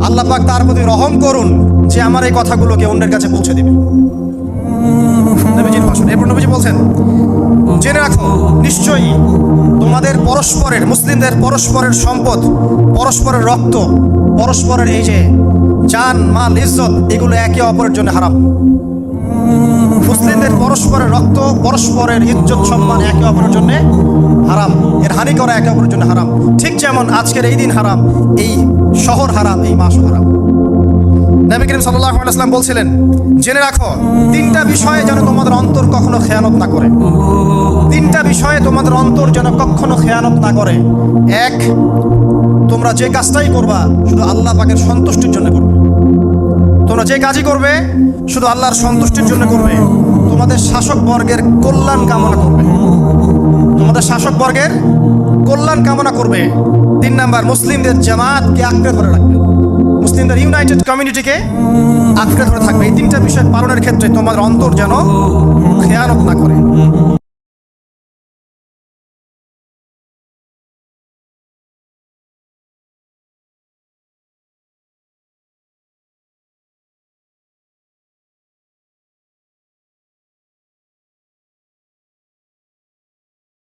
আল্লাহ পাক তার প্রতি রহম করুন যে আমার এই কথাগুলোকে অন্যের কাছে পৌঁছে দিবে। নবীজির ভাষণ। এরপর নবীজি বলছেন, জেনে রাখো নিশ্চয়ই তোমাদের পরস্পরের, মুসলিমদের পরস্পরের সম্পদ, পরস্পরের রক্ত, পরস্পরের এই যে জান মাল ইজ্জত, এগুলো একে অপরের জন্য হারাম। মুসলিমদের পরস্পরের রক্ত, পরস্পরের ইজ্জত সম্মান একে অপরের জন্য হারাম। এর হানি করা একে অপরের জন্য হারাম। ঠিক যেমন আজকের এই দিন হারাম, এই শহর হারাম, এই মাসও হারাম। নবী করিম সাল্লাল্লাহু আলাইহি ওয়াসাল্লাম বলছিলেন, জেনে রাখো তিনটা বিষয়ে যেন তোমাদের অন্তর কখনো খেয়ানত না করে। তিনটা বিষয়ে তোমাদের অন্তর যেন কখনো খেয়ানত না করে। এক, তোমরা যে কাজটাই করবা শুধু আল্লাহ পাকের সন্তুষ্টির জন্য করবে। তোমরা যে কাজই করবে শুধু আল্লাহর সন্তুষ্টির জন্য করবে। তোমাদের শাসক বর্গের কল্যাণ কামনা করবে। তোমাদের শাসক বর্গের কল্যাণ কামনা করবে। 3 নাম্বার, মুসলিমদের জামাতকে আঁকড়ে ধরে রাখবে। মুসলিমদের ইউনাইটেড কমিউনিটিকে আঁকড়ে ধরে থাকবে। এই তিনটা বিষয় পালনের ক্ষেত্রে তোমাদের অন্তর যেন খেয়ানত না করে।